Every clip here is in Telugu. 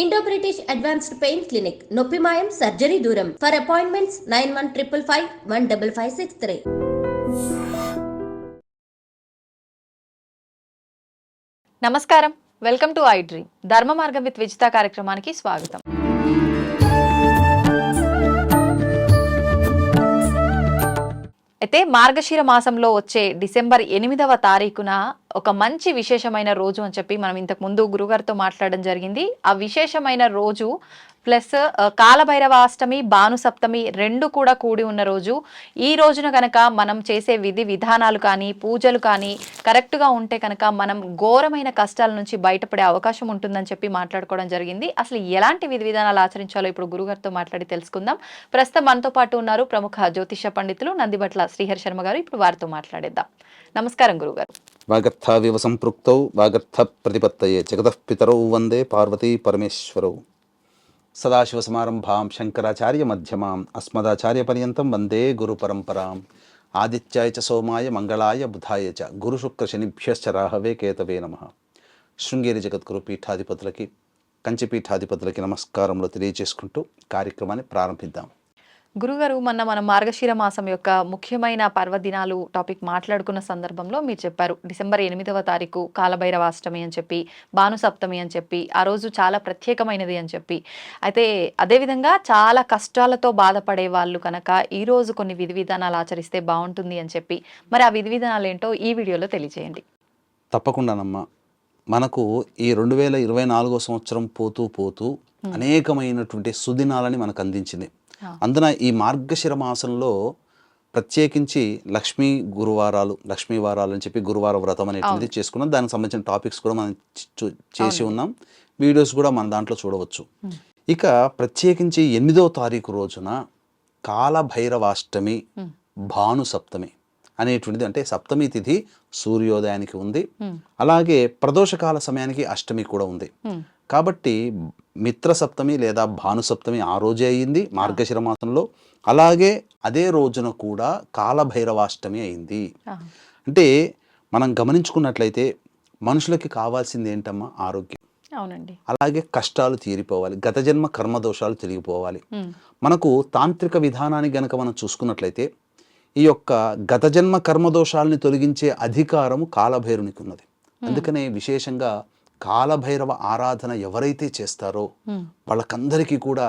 Indo British advanced pain clinic నొప్పి మాయం సర్జరీ దూరం. For appointments 9155515563. నమస్కారం, వెల్కమ్ టు ఐ డ్రీమ్. ధర్మ మార్గం విత్ విజిత కార్యక్రమానికి స్వాగతం. అయితే మార్గశిర మాసంలో వచ్చే డిసెంబర్ 8వ తారీఖున ఒక మంచి విశేషమైన రోజు అని చెప్పి మనం ఇంతకు ముందు గురుగారితో మాట్లాడడం జరిగింది. ఆ విశేషమైన రోజు ప్లస్ కాలభైరవాష్టమి, భానుసప్తమి రెండు కూడా కూడి ఉన్న రోజు. ఈ రోజున కనుక మనం చేసే విధి విధానాలు కానీ పూజలు కానీ కరెక్ట్గా ఉంటే కనుక మనం ఘోరమైన కష్టాల నుంచి బయటపడే అవకాశం ఉంటుందని చెప్పి మాట్లాడుకోవడం జరిగింది. అసలు ఎలాంటి విధి విధానాలు ఆచరించాలో ఇప్పుడు గురుగారితో మాట్లాడి తెలుసుకుందాం. ప్రస్తుతం మనతో పాటు ఉన్నారు ప్రముఖ జ్యోతిష పండితులు నందిబట్ల శ్రీహరి శర్మ గారు. ఇప్పుడు వారితో మాట్లాడేద్దాం. నమస్కారం గురుగారు. వాగర్థావివ సంపృక్తౌ వాగర్థ ప్రతిపత్తయే జగతః పితరౌ వందే పార్వతీ పరమేశ్వరౌ. సదాశివసమారంభాం శంకరాచార్య మధ్యమాం అస్మదాచార్య పర్యంతం వందే గురు పరంపరాం. ఆదిత్యాయ చ సోమాయ మంగళాయ బుధాయ చ గురుశుక్ర శనిభ్యశ్చ రాహవే కేతవే నమః. శృంగేరి జగద్గురు పీఠాధిపతులకి, కంచి పీఠాధిపతులకి నమస్కారములు తెలియజేసుకుంటూ కార్యక్రమాన్ని ప్రారంభిద్దాం. గురుగారు, మన మార్గశిర మాసం యొక్క ముఖ్యమైన పర్వదినాలు టాపిక్ మాట్లాడుకున్న సందర్భంలో మీరు చెప్పారు డిసెంబర్ 8వ తారీఖు కాలభైరవాష్టమి అని చెప్పి, భానుసప్తమి అని చెప్పి, ఆ రోజు చాలా ప్రత్యేకమైనది అని చెప్పి. అయితే అదేవిధంగా చాలా కష్టాలతో బాధపడే వాళ్ళు కనుక ఈరోజు కొన్ని విధి విధానాలు ఆచరిస్తే బాగుంటుంది అని చెప్పి, మరి ఆ విధి విధానాలు ఏంటో ఈ వీడియోలో తెలియజేయండి. తప్పకుండానమ్మా. మనకు ఈ 2024 సంవత్సరం పోతూ పోతూ అనేకమైనటువంటి సుదినాలని మనకు అందించింది. అందున ఈ మార్గశిర మాసంలో ప్రత్యేకించి లక్ష్మీ వారాలు అని చెప్పి గురువార వ్రతం అనేటువంటిది చేసుకున్నాం. దానికి సంబంధించిన టాపిక్స్ కూడా మనం చేసి ఉన్నాం, వీడియోస్ కూడా మన దాంట్లో చూడవచ్చు. ఇక ప్రత్యేకించి 8వ తారీఖు రోజున కాలభైరవాష్టమి, భానుసప్తమి అనేటువంటిది, అంటే సప్తమి తిథి సూర్యోదయానికి ఉంది, అలాగే ప్రదోషకాల సమయానికి అష్టమి కూడా ఉంది. కాబట్టి మిత్ర సప్తమి లేదా భానుసప్తమి ఆ రోజే అయింది మార్గశిర మాసంలో. అలాగే అదే రోజున కూడా కాలభైరవాష్టమి అయింది. అంటే మనం గమనించుకున్నట్లయితే మనుషులకి కావాల్సింది ఏంటమ్మా? ఆరోగ్యం. అవునండి. అలాగే కష్టాలు తీరిపోవాలి, గత జన్మ కర్మదోషాలు తిరిగిపోవాలి. మనకు తాంత్రిక విధానాన్ని గనక మనం చూసుకున్నట్లయితే ఈ యొక్క గత జన్మ కర్మదోషాలని తొలగించే అధికారము కాలభైరునికి ఉన్నది. అందుకనే విశేషంగా కాలభైరవ ఆరాధన ఎవరైతే చేస్తారో వాళ్ళకందరికీ కూడా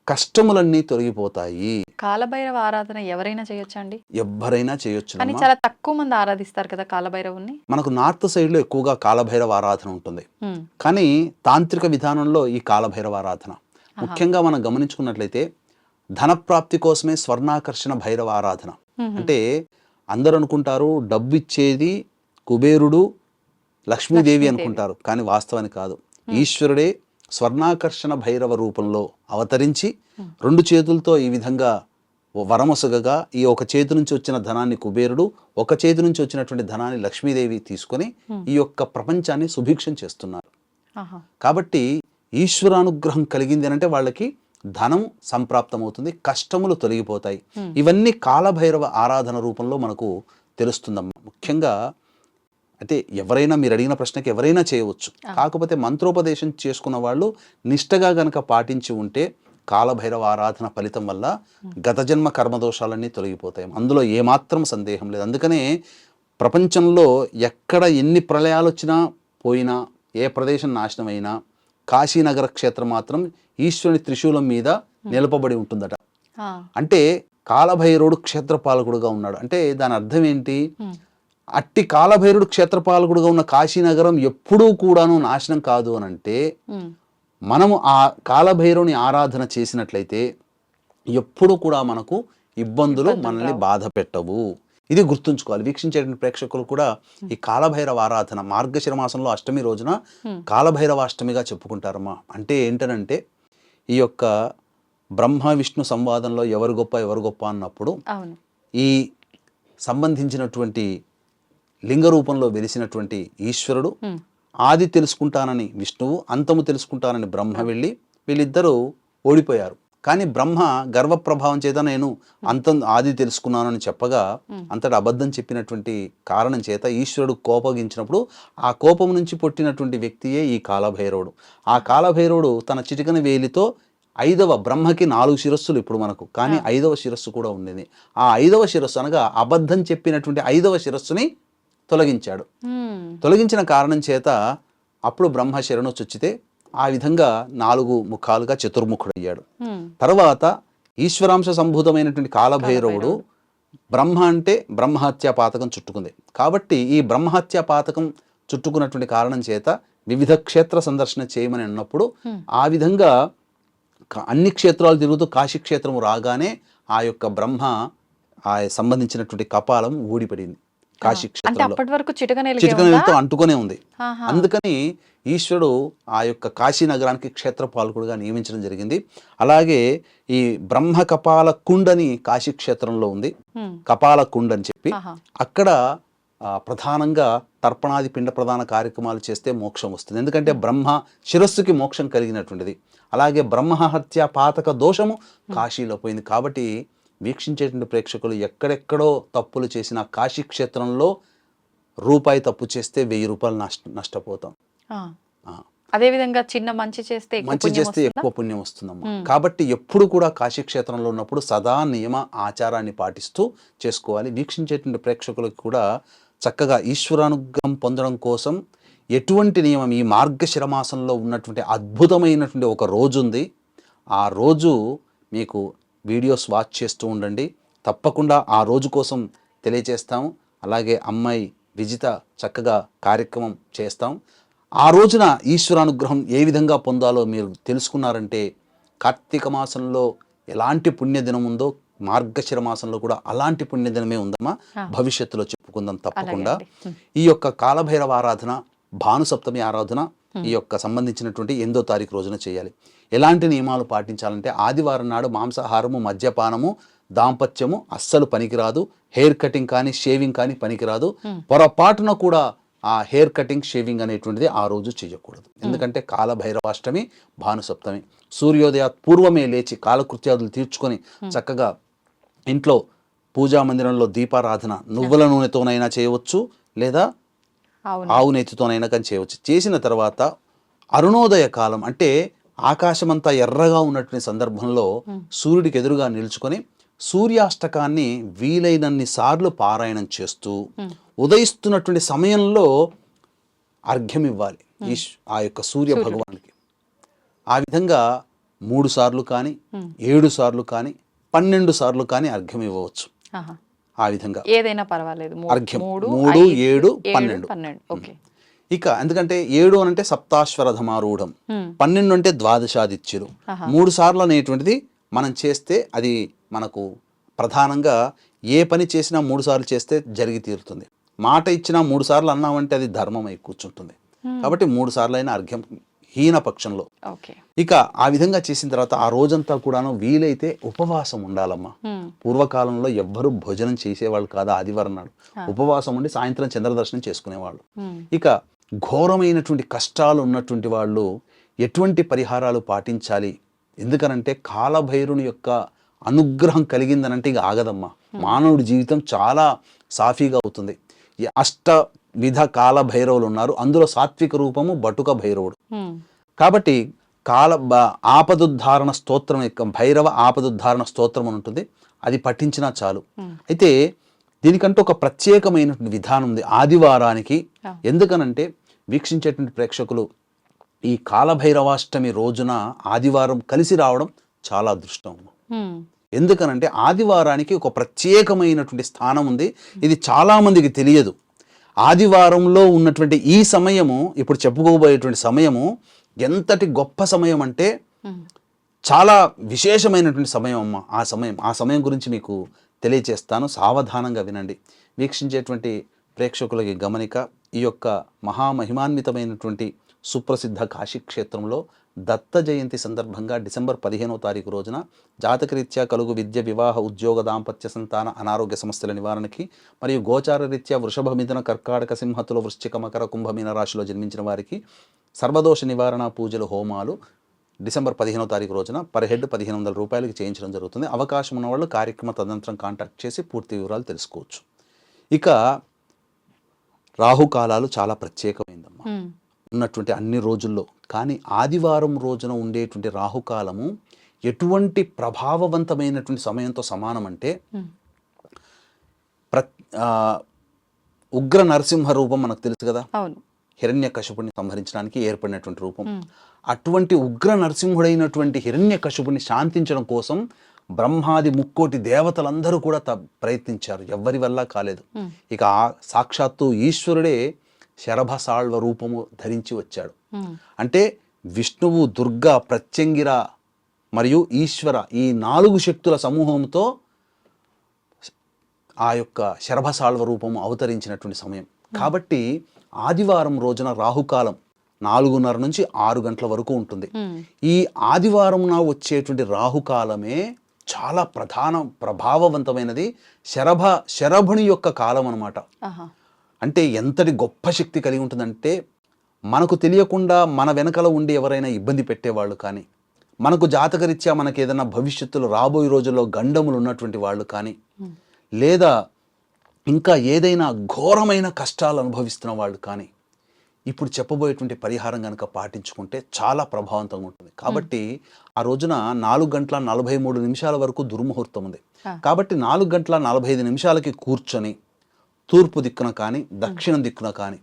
కష్టములన్నీ తొలగిపోతాయి. కాలభైరవ ఆరాధన ఎవరైనా చేయొచ్చండి? ఎవరైనా చేయొచ్చు, కానీ చాలా తక్కువ మంది ఆరాధిస్తారు కదా కాలభైరవుని. మనకు నార్త్ సైడ్ లో ఎక్కువగా కాలభైరవ ఆరాధన ఉంటుంది, కానీ తాంత్రిక విధానంలో ఈ కాలభైరవ ఆరాధన ముఖ్యంగా మనం గమనించుకున్నట్లయితే ధనప్రాప్తి కోసమే స్వర్ణాకర్షణ భైరవ ఆరాధన. అంటే అందరూ అనుకుంటారు డబ్బు ఇచ్చేది కుబేరుడు, లక్ష్మీదేవి అనుకుంటారు, కానీ వాస్తవానికి కాదు. ఈశ్వరుడే స్వర్ణాకర్షణ భైరవ రూపంలో అవతరించి 2 చేతులతో ఈ విధంగా వరమొసగగా ఈ ఒక చేతి నుంచి వచ్చిన ధనాన్ని కుబేరుడు, ఒక చేతి నుంచి వచ్చినటువంటి ధనాన్ని లక్ష్మీదేవి తీసుకొని ఈ యొక్క ప్రపంచాన్ని సుభిక్షం చేస్తున్నారు. కాబట్టి ఈశ్వరానుగ్రహం కలిగింది అంటే వాళ్ళకి ధనం సంప్రాప్తమవుతుంది, కష్టములు తొలగిపోతాయి. ఇవన్నీ కాలభైరవ ఆరాధన రూపంలో మనకు తెలుస్తుందమ్మా. ముఖ్యంగా అయితే ఎవరైనా, మీరు అడిగిన ప్రశ్నకి ఎవరైనా చేయవచ్చు, కాకపోతే మంత్రోపదేశం చేసుకున్న వాళ్ళు నిష్టగా గనక పాటించి ఉంటే కాలభైరవ ఆరాధన ఫలితం వల్ల గత జన్మ కర్మదోషాలన్నీ తొలగిపోతాయి. అందులో ఏమాత్రం సందేహం లేదు. అందుకనే ప్రపంచంలో ఎక్కడ ఎన్ని ప్రళయాలు వచ్చినా పోయినా, ఏ ప్రదేశం నాశనం అయినా కాశీనగర క్షేత్రం మాత్రం ఈశ్వరుని త్రిశూలం మీద నిలపబడి ఉంటుందట. అంటే కాలభైరవుడు క్షేత్రపాలకుడుగా ఉన్నాడు. అంటే దాని అర్థం ఏంటి? అట్టి కాలభైరుడు క్షేత్రపాలకుడుగా ఉన్న కాశీనగరం ఎప్పుడూ కూడాను నాశనం కాదు అని అంటే, మనము ఆ కాలభైరవుని ఆరాధన చేసినట్లయితే ఎప్పుడు కూడా మనకు ఇబ్బందులు మనల్ని బాధ పెట్టవు. ఇది గుర్తుంచుకోవాలి. వీక్షించేటువంటి ప్రేక్షకులు కూడా ఈ కాలభైరవ ఆరాధన మార్గశిర మాసంలో అష్టమి రోజున కాలభైరవాష్టమిగా చెప్పుకుంటారమ్మా. అంటే ఏంటనంటే ఈ యొక్క బ్రహ్మ విష్ణు సంవాదంలో ఎవరు గొప్ప అన్నప్పుడు ఈ సంబంధించినటువంటి లింగ రూపంలో వెలిసినటువంటి ఈశ్వరుడు ఆది తెలుసుకుంటానని విష్ణువు, అంతము తెలుసుకుంటానని బ్రహ్మ వెళ్ళి వీళ్ళిద్దరూ ఓడిపోయారు. కానీ బ్రహ్మ గర్వప్రభావం చేత నేను అంతం ఆది తెలుసుకున్నాను అని చెప్పగా అంతటా అబద్ధం చెప్పినటువంటి కారణం చేత ఈశ్వరుడు కోపగించినప్పుడు ఆ కోపం నుంచి పుట్టినటువంటి వ్యక్తియే ఈ కాలభైరవుడు. ఆ కాలభైరవుడు తన చిటికన వేలితో 5వ బ్రహ్మకి 4 శిరస్సులు ఇప్పుడు మనకు, కానీ 5వ శిరస్సు కూడా ఉండేది. ఆ 5వ శిరస్సు అనగా అబద్ధం చెప్పినటువంటి 5వ శిరస్సుని తొలగించాడు. తొలగించిన కారణం చేత అప్పుడు బ్రహ్మ శరణు చొచ్చితే ఆ విధంగా 4 ముఖాలుగా చతుర్ముఖుడయ్యాడు. తర్వాత ఈశ్వరాంశ సంభూతమైనటువంటి కాలభైరవుడు బ్రహ్మ అంటే బ్రహ్మహత్యా పాతకం చుట్టుకుంది. కాబట్టి ఈ బ్రహ్మహత్యా పాతకం చుట్టుకున్నటువంటి కారణం చేత వివిధ క్షేత్ర సందర్శన చేయమని అన్నప్పుడు ఆ విధంగా అన్ని క్షేత్రాలు తిరుగుతూ కాశీ క్షేత్రము రాగానే ఆ యొక్క బ్రహ్మ ఆ సంబంధించినటువంటి కపాలం ఊడిపడింది. కాశీ క్షేత్రంలో చిటికనేలతో అంటుకునే ఉంది. అందుకని ఈశ్వరుడు ఆ యొక్క కాశీ నగరానికి క్షేత్రపాలకుడుగా నియమించడం జరిగింది. అలాగే ఈ బ్రహ్మ కపాల కుండని కాశీ క్షేత్రంలో ఉంది, కపాల కుండ అని చెప్పి. అక్కడ ప్రధానంగా తర్పణాది పిండ ప్రధాన కార్యక్రమాలు చేస్తే మోక్షం వస్తుంది. ఎందుకంటే బ్రహ్మ శిరస్సుకి మోక్షం కలిగినటువంటిది. అలాగే బ్రహ్మహత్య పాతక దోషము కాశీలో పోయింది. కాబట్టి వీక్షించేటువంటి ప్రేక్షకులు ఎక్కడెక్కడో తప్పులు చేసిన కాశీ క్షేత్రంలో రూపాయి తప్పు చేస్తే 1000 రూపాయలు నష్టపోతాం. అదేవిధంగా చిన్న మంచి చేస్తే ఎక్కువ పుణ్యం వస్తుందమ్మా. కాబట్టి ఎప్పుడు కూడా కాశీ క్షేత్రంలో ఉన్నప్పుడు సదా నియమ ఆచారాన్ని పాటిస్తూ చేసుకోవాలి. వీక్షించేటువంటి ప్రేక్షకులకు కూడా చక్కగా ఈశ్వరానుగ్రహం పొందడం కోసం ఎటువంటి నియమం, ఈ మార్గశిర మాసంలో ఉన్నటువంటి అద్భుతమైనటువంటి ఒక రోజు ఉంది. ఆ రోజు మీకు వీడియోస్ వాచ్ చేస్తూ ఉండండి. తప్పకుండా ఆ రోజు కోసం తెలియజేస్తాం. అలాగే అమ్మాయి విజిత చక్కగా కార్యక్రమం చేస్తాం. ఆ రోజున ఈశ్వరానుగ్రహం ఏ విధంగా పొందాలో మీరు తెలుసుకున్నారంటే కార్తీక మాసంలో ఎలాంటి పుణ్యదినం ఉందో మార్గశిర మాసంలో కూడా అలాంటి పుణ్యదినమే ఉందమ్మా. భవిష్యత్తులో చెప్పుకుందాం తప్పకుండా. ఈ యొక్క కాలభైరవ ఆరాధన, భాను సప్తమి ఆరాధన ఈ యొక్క సంబంధించినటువంటి 8వ తారీఖు రోజున చేయాలి. ఎలాంటి నియమాలు పాటించాలంటే ఆదివారం నాడు మాంసాహారము, మద్యపానము, దాంపత్యము అస్సలు పనికిరాదు. హెయిర్ కటింగ్ కానీ షేవింగ్ కానీ పనికిరాదు. పొరపాటున కూడా ఆ హెయిర్ కటింగ్ షేవింగ్ అనేటువంటిది ఆ రోజు చేయకూడదు. ఎందుకంటే కాలభైరవాష్టమి, భానుసప్తమి. సూర్యోదయ పూర్వమే లేచి కాలకృత్యాదులు తీర్చుకొని చక్కగా ఇంట్లో పూజా మందిరంలో దీపారాధన నువ్వుల నూనెతోనైనా చేయవచ్చు, లేదా ఆవు నెత్తితోనైనా కానీ చేయవచ్చు. చేసిన తర్వాత అరుణోదయ కాలం అంటే ఆకాశమంతా ఎర్రగా ఉన్నటువంటి సందర్భంలో సూర్యుడికి ఎదురుగా నిలుచుకొని సూర్యాష్టకాన్ని వీలైనన్ని సార్లు పారాయణం చేస్తూ ఉదయిస్తున్నటువంటి సమయంలో అర్ఘ్యం ఇవ్వాలి ఆ యొక్క సూర్య భగవానికి. ఆ విధంగా 3 సార్లు కానీ 7 సార్లు కానీ 12 సార్లు కానీ అర్ఘ్యం ఇవ్వవచ్చు. ఆ విధంగా ఏదైనా పర్వాలేదు. అర్ఘ్యం 3, 7, 12. ఇక ఎందుకంటే 7 అంటే సప్తాశ్వరథమారూఢం, 12 అంటే ద్వాదశాదిత్యులు. 3 సార్లు అనేటువంటిది మనం చేస్తే అది మనకు ప్రధానంగా ఏ పని చేసినా 3 సార్లు చేస్తే జరిగి తీరుతుంది. మాట ఇచ్చినా 3 సార్లు అన్నామంటే అది ధర్మం అయి కూర్చుంటుంది. కాబట్టి 3 సార్లు అయినా అర్ఘ్యం హీన పక్షంలో. ఇక ఆ విధంగా చేసిన తర్వాత ఆ రోజంతా కూడాను వీలైతే ఉపవాసం ఉండాలమ్మా. పూర్వకాలంలో ఎవ్వరూ భోజనం చేసేవాళ్ళు కాదు. ఆదివారం నాడు ఉపవాసం ఉండి సాయంత్రం చంద్రదర్శనం చేసుకునేవాళ్ళు. ఇక ఘోరమైనటువంటి కష్టాలు ఉన్నటువంటి వాళ్ళు ఎటువంటి పరిహారాలు పాటించాలి? ఎందుకనంటే కాలభైరుని యొక్క అనుగ్రహం కలిగిందనంటే ఇక ఆగదమ్మా. మానవుడి జీవితం చాలా సాఫీగా అవుతుంది. 8 విధ కాల భైరవులు ఉన్నారు. అందులో సాత్విక రూపము బటుక భైరవుడు. కాబట్టి ఆపదుద్ధారణ స్తోత్రం యొక్క భైరవ ఆపదుద్ధారణ స్తోత్రం అని ఉంటుంది, అది పఠించినా చాలు. అయితే దీనికంటూ ఒక ప్రత్యేకమైనటువంటి విధానం ఉంది ఆదివారానికి. ఎందుకనంటే వీక్షించేటువంటి ప్రేక్షకులు ఈ కాలభైరవాష్టమి రోజున ఆదివారం కలిసి రావడం చాలా అదృష్టం. ఎందుకనంటే ఆదివారానికి ఒక ప్రత్యేకమైనటువంటి స్థానం ఉంది. ఇది చాలా మందికి తెలియదు. ఆదివారంలో ఉన్నటువంటి ఈ సమయము, ఇప్పుడు చెప్పుకోబోయేటువంటి సమయము ఎంతటి గొప్ప సమయం అంటే చాలా విశేషమైనటువంటి సమయం అమ్మ. ఆ సమయం గురించి మీకు తెలియచేస్తాను, సావధానంగా వినండి. వీక్షించేటువంటి ప్రేక్షకులకి గమనిక, ఈ యొక్క మహామహిమాన్వితమైనటువంటి సుప్రసిద్ధ కాశీక్షేత్రంలో దత్త జయంతి సందర్భంగా డిసెంబర్ 15వ తారీఖు రోజున జాతకరీత్యా కలుగు విద్య, వివాహ, ఉద్యోగ, దాంపత్య, సంతాన, అనారోగ్య సమస్యల నివారణకి మరియు గోచార రీత్యా వృషభ, మిథున, కర్కాటక, సింహతుల, వృశ్చిక, మకర, కుంభ, మీన రాశిలో జన్మించిన వారికి సర్వదోష నివారణ పూజలు, హోమాలు డిసెంబర్ 15వ తారీఖు రోజున పర్ హెడ్ 1500 రూపాయలకి చేయించడం జరుగుతుంది. అవకాశం ఉన్న వాళ్ళు కార్యక్రమ తదనంతరం కాంటాక్ట్ చేసి పూర్తి వివరాలు తెలుసుకోవచ్చు. ఇక రాహుకాలాలు చాలా ప్రత్యేకమైందమ్మా ఉన్నటువంటి అన్ని రోజుల్లో. కానీ ఆదివారం రోజున ఉండేటువంటి రాహుకాలము ఎటువంటి ప్రభావవంతమైనటువంటి సమయంతో సమానం అంటే ఉగ్ర నరసింహ రూపం మనకు తెలుసు కదా, హిరణ్యకశిపుని సంహరించడానికి ఏర్పడినటువంటి రూపం. అటువంటి ఉగ్ర నరసింహుడైనటువంటి హిరణ్యకశిపుని శాంతించడం కోసం బ్రహ్మాది ముక్కోటి దేవతలందరూ కూడా ప్రయత్నించారు, ఎవ్వరి వల్ల కాలేదు. ఇక సాక్షాత్తు ఈశ్వరుడే శరభసాళ్వ రూపము ధరించి వచ్చాడు. అంటే విష్ణువు, దుర్గా, ప్రత్యంగిర మరియు ఈశ్వర ఈ 4 శక్తుల సమూహంతో ఆ యొక్క శరభసాళ్వ రూపము అవతరించినటువంటి సమయం. కాబట్టి ఆదివారం రోజున రాహుకాలం 4:30 నుంచి 6 గంటల వరకు ఉంటుంది. ఈ ఆదివారం వచ్చేటువంటి రాహుకాలమే చాలా ప్రభావవంతమైనది. శరభుని యొక్క కాలం అన్నమాట. అంటే ఎంతటి గొప్ప శక్తి కలిగి ఉంటుందంటే మనకు తెలియకుండా మన వెనకల ఉండి ఎవరైనా ఇబ్బంది పెట్టేవాళ్ళు కానీ, మనకు జాతకరీత్యా మనకి ఏదైనా భవిష్యత్తులో రాబోయే రోజుల్లో గండములు ఉన్నటువంటి వాళ్ళు కానీ, లేదా ఇంకా ఏదైనా ఘోరమైన కష్టాలు అనుభవిస్తున్న వాళ్ళు కానీ ఇప్పుడు చెప్పబోయేటువంటి పరిహారం కనుక పాటించుకుంటే చాలా ప్రభావవంతంగా ఉంటుంది. కాబట్టి ఆ రోజున 4:43 వరకు దుర్ముహూర్తం ఉంది. కాబట్టి 4:45 కూర్చొని తూర్పు దిక్కున కానీ దక్షిణ దిక్కున కానీ,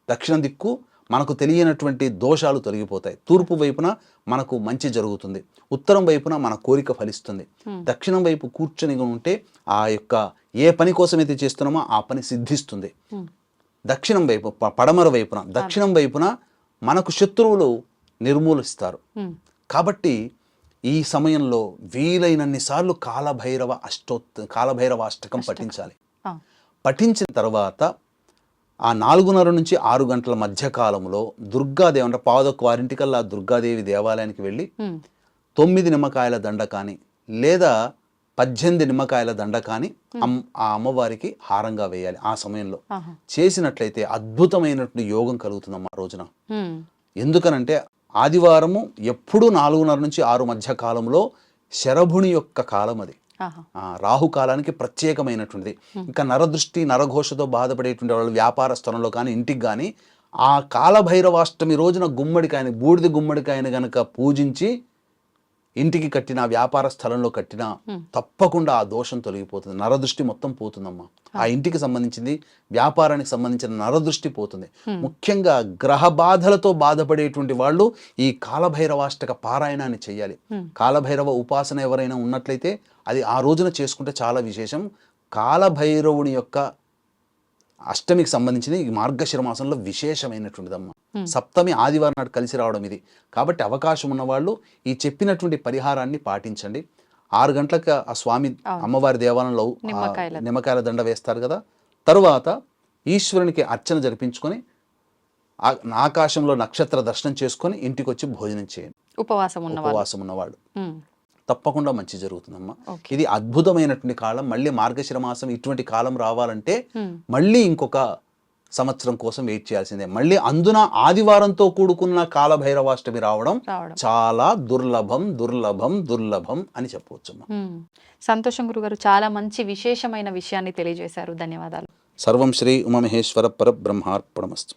దక్షిణ దిక్కు మనకు తెలియనటువంటి దోషాలు తొలగిపోతాయి, తూర్పు వైపున మనకు మంచి జరుగుతుంది, ఉత్తరం వైపున మన కోరిక ఫలిస్తుంది. దక్షిణం వైపు కూర్చొని ఉంటే ఆ యొక్క ఏ పని కోసమైతే చేస్తున్నామో ఆ పని సిద్ధిస్తుంది. దక్షిణం వైపు పడమర వైపున దక్షిణం వైపున మనకు శత్రువులు నిర్మూలిస్తారు. కాబట్టి ఈ సమయంలో వీలైనన్ని సార్లు కాలభైరవ అష్టకం పఠించాలి. పఠించిన తర్వాత ఆ 4:30 నుంచి 6 గంటల మధ్య కాలంలో దుర్గాదేవి అంటే పాదొక్క వారింటికల్లా దుర్గాదేవి దేవాలయానికి వెళ్ళి 9 నిమ్మకాయల దండ కానీ లేదా 18 నిమ్మకాయల దండ కానీ ఆ అమ్మవారికి హారంగా వేయాలి. ఆ సమయంలో చేసినట్లయితే అద్భుతమైనటువంటి యోగం కలుగుతుందమ్మా ఆ రోజున. ఎందుకనంటే ఆదివారము ఎప్పుడు 4:30 నుంచి 6 మధ్య కాలంలో శరభుని యొక్క కాలం అది. రాహుకాలానికి ప్రత్యేకమైనటువంటిది. ఇంకా నరదృష్టి నరఘోషతో బాధపడేటువంటి వాళ్ళు వ్యాపార స్థలంలో కానీ ఇంటికి కానీ ఆ కాలభైరవాష్టమి రోజున గుమ్మడికాయని, బూడిద గుమ్మడికాయని గనక పూజించి ఇంటికి కట్టిన, వ్యాపార స్థలంలో కట్టినా తప్పకుండా ఆ దోషం తొలగిపోతుంది, నరదృష్టి మొత్తం పోతుందమ్మా. ఆ ఇంటికి సంబంధించింది, వ్యాపారానికి సంబంధించిన నరదృష్టి పోతుంది. ముఖ్యంగా గ్రహ బాధలతో బాధపడేటువంటి వాళ్ళు ఈ కాలభైరవాష్టక పారాయణాన్ని చేయాలి. కాలభైరవ ఉపాసన ఎవరైనా ఉన్నట్లయితే అది ఆ రోజున చేసుకుంటే చాలా విశేషం. కాలభైరవుని యొక్క అష్టమికి సంబంధించిన ఈ మార్గశిర మాసంలో విశేషమైనటువంటిదమ్మా. సప్తమి ఆదివారం నాడు కలిసి రావడం ఇది. కాబట్టి అవకాశం ఉన్నవాళ్ళు ఈ చెప్పినటువంటి పరిహారాన్ని పాటించండి. 6 గంటలకు ఆ స్వామి అమ్మవారి దేవాలయంలో నిమ్మకాయల దండ వేస్తారు కదా, తరువాత ఈశ్వరునికి అర్చన జరిపించుకొని ఆకాశంలో నక్షత్ర దర్శనం చేసుకొని ఇంటికి వచ్చి భోజనం చేయండి. ఉపవాసం ఉన్నవాళ్ళు తప్పకుండా మంచి జరుగుతుందమ్మా. ఇది అద్భుతమైనటువంటి కాలం. మళ్ళీ మార్గశిర మాసం ఇటువంటి కాలం రావాలంటే మళ్ళీ ఇంకొక సంవత్సరం కోసం వెయిట్ చేయాల్సిందే. మళ్ళీ అందున ఆదివారంతో కూడుకున్న కాలభైరవాష్టమి రావడం చాలా దుర్లభం అని చెప్పవచ్చమ్మా. సంతోషం గురుగారు, చాలా మంచి విశేషమైన విషయాన్ని తెలియజేశారు. ధన్యవాదాలు. సర్వం శ్రీ ఉమామహేశ్వర పరబ్రహ్మార్పణమస్తు.